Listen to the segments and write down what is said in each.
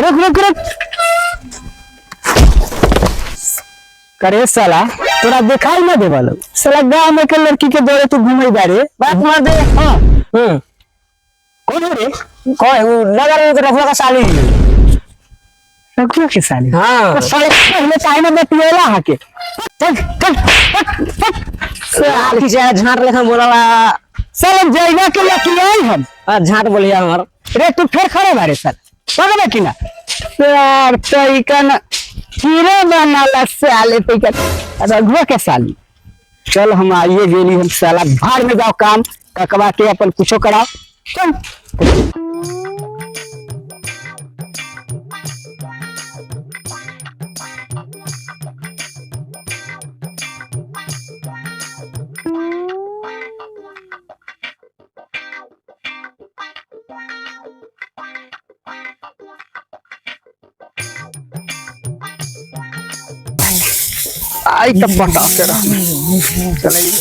रुक रुक रुक। करे साला तोरा दिखाई ना दे वालो साला गांव में के लड़की के दौरे तू घूमे बारे बात मार दे। हाँ कौन है रे? कौन वो नगर में रखवा का साली रखवा की साली। हाँ तो साले पहले टाइम में पिएला हाके चल चल साली जा झाट लेखा बोलाला साले जाइना के लेके आई हम झाट बोलिया हमार रे तू फिर खड़े बारे सर पकड़ कि ना यार तइकन हीरो बनाला साले तइकन रघुआ के साली। चल हम आइए गेली हम साला भाड़ में जाओ काम ककवा के अपन कुछो कराओ चल। आई तब बता तेरा चलेंगे।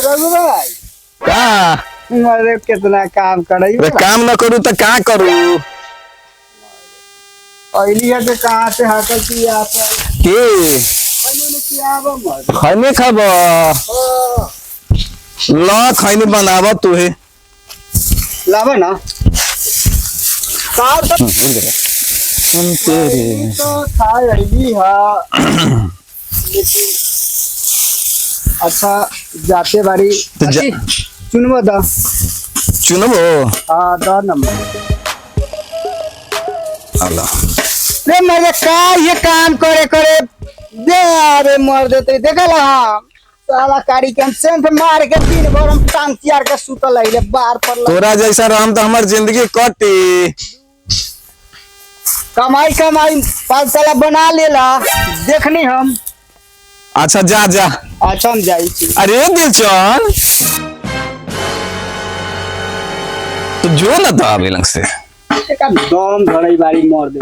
रघु भाई का मरे कितना काम करे काम न करूँ तो क्या करूँ? पहली है तो कहाँ से हाकल की आप के खैनी खब ल खैनी बनाव तू है लावा ना कार तो तेरे तो था यही है लेकिन अच्छा जाते बारी तो चुनबो दा चुनबो हाँ दा नंबर अल्लाह रे मरे का ये काम करे करे दे अरे मर देते देखला हम साला कारी के सेंट मार के दिन भर हम टांग तियार के सुतल आइले बार पर तोरा जैसा राम तो हमार जिंदगी कटी। कमाई कमाई 5 साल बना लेला देखनी हम। अच्छा जा जा अच्छा हम जाई छी। अरे दिलचन तो जो ना तो अभी लंग से का दम धरई बारी मर दे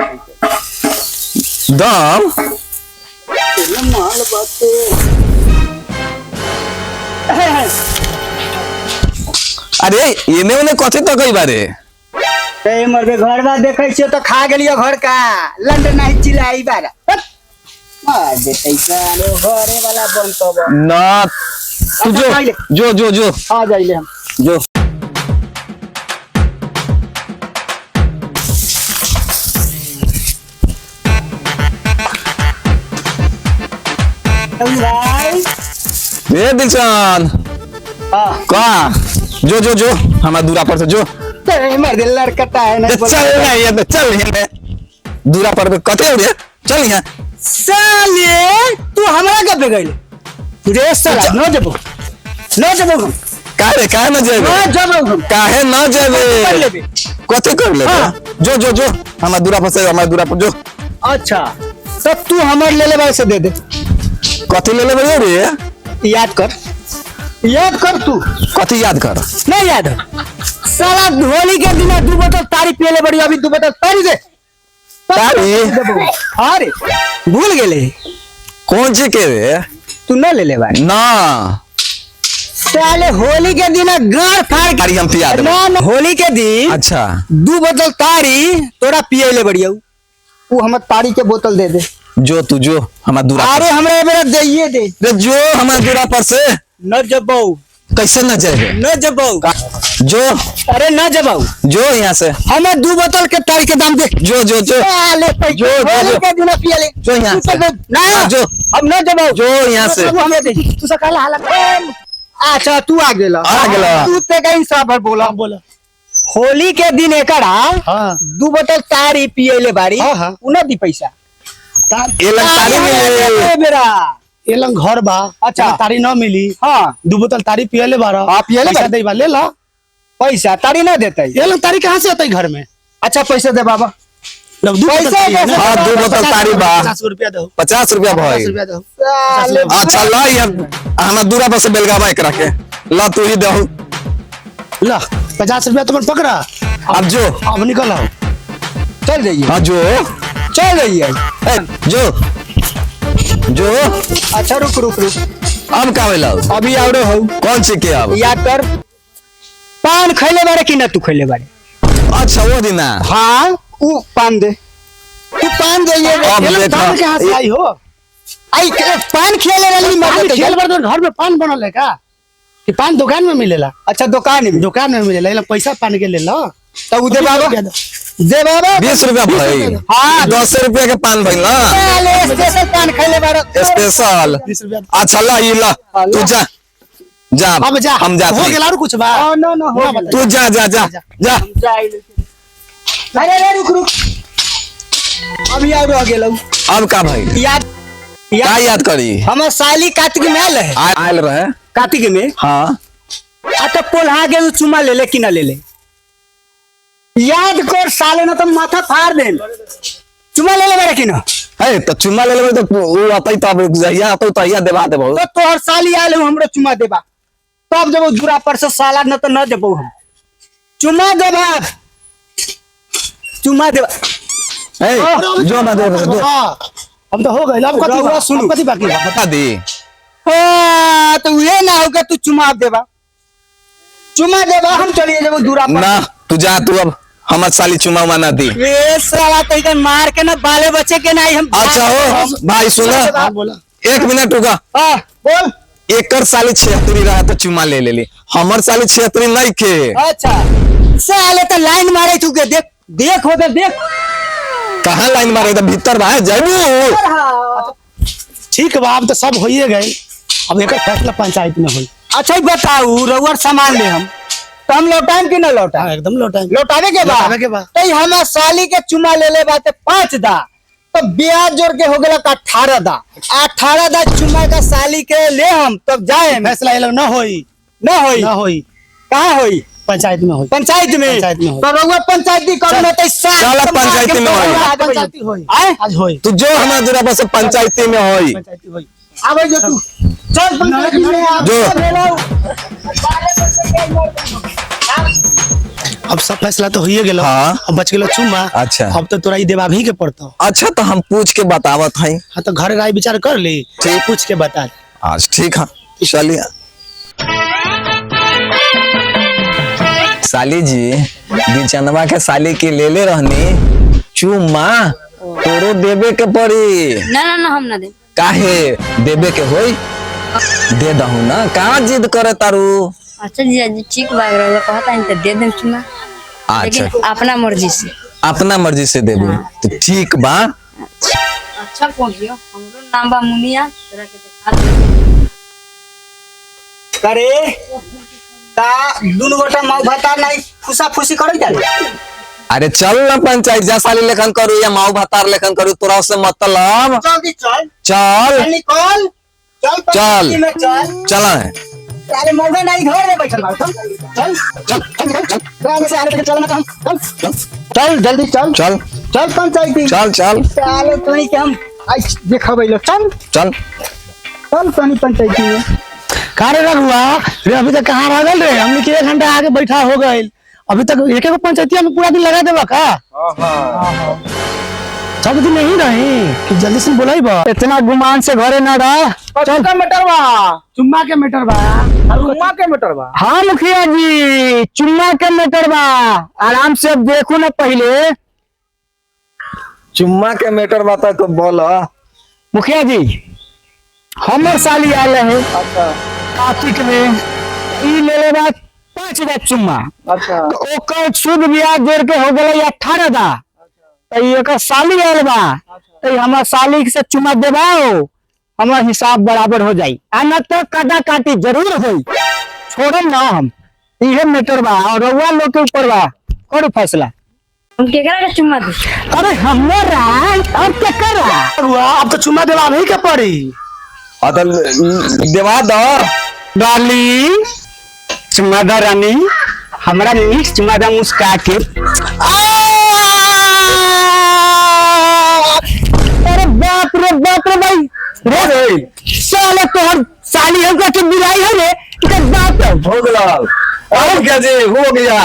दम माल बाते अरे एने ओने कथी तो कई बारे ते मर के घर बा देखै छियो तो खा गेलियो घर का लंडन नहीं चिलाई बारा मार देतै सालो घरे वाला बनतो ना तू जो जो जो आ जाइले हम जो भाई ए दिलचन हां का जो जो जो हमारा दूरा पर से जो ते मर दे लड़कता है नहीं चल ना ये तो चल यहाँ दूरा पर कते उड़े चल यहाँ साले तू हमरा कब गइले रे साला न जबो हम काहे न जेबे न जबो हम काहे न जेबे कते कर ले जो जो जो हमारा दूरा पर जो। अच्छा तो तू हमर ले ले से दे दे कथी ले लेबे रे याद कर तू कथी याद कर नहीं याद है साला होली के दिन 2 बोतल तारी पियले बड़ी अभी 2 बोतल तारी दे तारी अरे भूल गेले कौन ची के रे तू न ले ले बारी ना साले होली के दिन गाड़ फाड़ तारी हम पिया दे ना होली के दिन अच्छा 2 बोतल तारी तोरा पियले बढ़िया तू हमर तारी के बोतल दे दे जो तू जो हमारा दूरा अरे हमरा मेरा दइए दे रे जो हमारा दूरा पर से न जबौ कैसे न जाए न जबौ जो अरे न जबौ जो यहाँ से हमें 2 बोतल के तारी के दाम दे जो जो जो साले जो होली के दिन पियले जो यहाँ से ना जो हम न जबौ जो यहाँ से हमें दे तू सकाल हालत अच्छा तू आ गेला तू ते कहीं सब बोला होली के दिन एकरा 2 बोतल तारी पियले बारी उना दी पैसा ये लग तारी मिले मेरा ये लंग घर बा अच्छा तारी न मिली हाँ 2 बोतल तारी पियले बारा हाँ पियले पैसा दे बा ले ला पैसा तारी ना देते ये लंग तारी कहाँ से आता है घर में? अच्छा पैसा दे बाबा लब 2 बोतल तारी है ना? हाँ 2 बोतल तारी बा 50 रुपया दो 50 रुपया भाई 50 रुपया दो साले अच्छा ला ये हमारा दूरा पर से बेलगावा एक रखे ला तू ही दे ला 50 रुपया तुम पकड़ा अब जो अब निकल आओ चल जाइए हाँ जो चल जाइए जो जो अच्छा रुक अब का भेलो अभी आवरो हो कौन सी के अब याद कर पान खैले बारे कि ना तू खैले बारे अच्छा वो दिना हाँ ऊ पान दे तू पान दे ये अब ये लोग देखा पान कहाँ से आई हो? आई पान खिले वाली पान मत खेल बार तो घर में पान बनल है का? कि पान दुकान में मिलेला? अच्छा दुकान में दुकान में मिलेला, ये लोग पैसा पान के ले लो। तब दे बाबा दे बाबा 20 रुपया भाई हाँ 10 रुपया के पान भाई ना ले स्पेशल पान खैले बारे स्पेशल 20 रुपया। अच्छा ला ये ला तू जा जा अब जा हम जाते हो गेला और कुछ बा? नो नो हो बता। तू जा जा जा जा अरे रुक रुक अभी आवरो आ गेलौ अब का भाई याद का याद करी हमर साली कार्तिक में आयल है आयल रहे कार्तिक में हाँ अच्छा पोल्हा के चुमा ले कि ना ले याद कर साले ना तो माथा फाड़ दे चुमा ले बारे कि ना है तो चुम्मा ले लेबे तो वो आतई तब जहिया आतई तहिया देबा देबो तो तोहर साली आयल हूँ हमरो चुमा देबा तब जब दूरा पर से साला न तो न देबो हम चुमा देबा चुमा देबा ए जो ना दे दे हाँ, हम तो हो गए अब कथी रउआ बा? सुनू। अब कथी बाकी बा? बता दे हाँ तो ये ना होगा तू चुमा देबा चुमा देबा हम चलिए जब दूरा पर ना तू जा तू अब हमर साली चुमा माना दी ये साला तो इधर मार के ना बाले बच्चे के नहीं हम अच्छा हो भाई सुना हाँ, बोला 1 मिनट रुका हाँ बोल एकर साली 76 रहा तो चुमा ले लेली हमर साली 76 नहीं के अच्छा साले तो लाइन मारे तू के देख देख हो देख कहां लाइन मारे तो भीतर बा जाबू ठीक बा अब तो सब होइए गए अब एक फैसला पंचायत में होई। अच्छा ही बताऊ रउअर सामान ले हम तो हम लौटाएम कि ना लौटाएम हाँ एकदम लौटाए लौटावे के लौटावे के बाद बा। तो हमार साली के चुमा ले बाते 5 दा तो ब्याज जोड़ के हो गेला का 18 दा 18 दा चुमा का साली के ले हम तब जाए फैसला ये लोग न होई ना होई न होई कहाँ होई पंचायत में होई। पंचायत में पंचायत में होई। तो रउआ पंचायती कब में तो चल पंचायती में होई। पंचायती होई आए आज होई तू जो हमार दूरा पर से पंचायती में होई पंचायती होई। आवे जो तू चल पंचायती में आ जो। अब सब फैसला तो होइए गेलो। हाँ। अब बच गेलो चुम्मा। अच्छा। अब तो तोरा ई देवा भी के पड़तो। अच्छा तो हम पूछ के बतावत हई हाँ तो घर राय विचार कर ली ठीक। पूछ के बता दे। आज ठीक है चलिए साली जी दिचनवा के साली के ले ले रहनी चुम्मा तोरो देबे के पड़ी ना ना ना हम ना दे काहे देबे के होई दे दहू ना का जिद करे तारू अच्छा जी जी ठीक बाग रहा कहता है तो दे देम चुमा अच्छा लेकिन अपना मर्जी से अपना मर्जी से देबे तो ठीक बा अच्छा पहुंचियो हमरो नाम बा मुनिया तेरा के देखा दे। करे का दुनु गोटा माऊ भाता नहीं खुशा खुशी करे जाले अरे चल ना पंचायत जा साली लेखन करू या माऊ भातार लेखन करू तोरा से मतलब जल्दी चल चल निकल चल पंचायती में चल चल अरे मौका नहीं घर में बैठल बा चल चल चल चल से आले चल ना चल चल जल्दी चल चल चल पंचायती चल चल चल तोनी के हम आज देखबै लो चल चल चल तोनी पंचायती में कारे रघुआ रे अभी तक कहाँ रह गए रे हमने के 1 घंटा आगे बैठा हो गए अभी तक एक एक पंचायती में पूरा दिन लगा देबा का सब दिन नहीं रही कि जल्दी से बोलाई बा इतना गुमान से घरे ना रह चल का मटर बा चुम्मा के मीटर बा चुम्मा के मटर बा हाँ मुखिया जी चुम्मा के मटर बा आराम से अब देखो ना पहले चुम्मा के मैटर बता तो बोल मुखिया जी हमर साली आयल है कार्तिक में ई ले बा 5 दा चुम्मा अच्छा तो ओकर शुद्ध ब्याज जोड़ के हो गेलै 18 दा तो एकर साली आयल बा तो हमर साली से चुम्मा देबाओ हमर हिसाब बराबर हो जाई आ न तो काटा काटी जरूर होई छोड़म ना हम इहे मैटर बा और रउआ लोग के ऊपर बा करू फैसला हम केकरा के चुमा दे अरे हमरा अब क्या कर रहा रघुआ अब तो चुम्मा देवा नहीं के पड़ी अतल देवा दो डाली चुम्मादा रानी हमरा मिक्स चुम्मादा मुस्का के अरे बाप रे भाई रे साले तोहर साली हमका के बुलाई है रे इधर बात है हो गया और क्या जी हो गया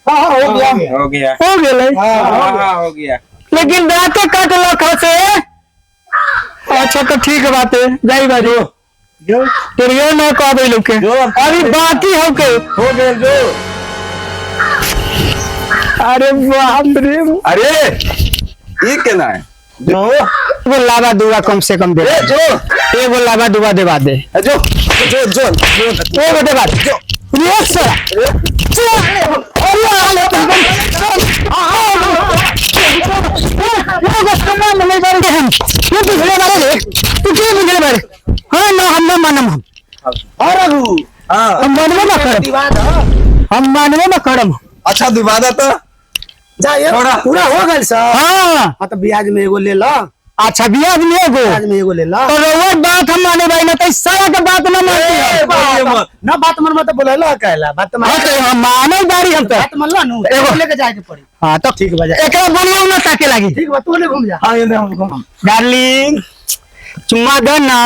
हां हो गया हो गया हो गेलै हाँ हो गया लेकिन दांते काट लो खसे अच्छा तो ठीक बात है जाई बाजू तेरे ना कहबे लोग के अभी बाकी हो के हो गए जो। अरे बाप रे अरे ये केना है जो वो लावा दुआ कम से कम दे जो एगो लावा दुआ देवा दे जो जो जो एगो देवा दे ये साला हम मानम और रघु हाँ हम मानबे ना करम विवाद है। हम मानबे ना करम अच्छा दिवादा तो जा ये थोड़ा- पूरा हो गइल सब। हाँ हाँ तो ब्याज में एगो ले लो, अच्छा ब्याज में एगो ब्याज में एगो ले लो। तो रोज बात हम माने भाई ना तो सारा के बात ना मानती है ना बात मन मत बोले लो कहला बात मन हाँ तो हम मानल बारी हम तो बात मन लो नु एगो लेके जाए के पड़ी। हाँ तो ठीक बा जा, एकरा बोलियो ना ताके लगी ठीक बा तू ले घूम जा। हाँ ये हम घूम डार्लिंग चुम्मा दे ना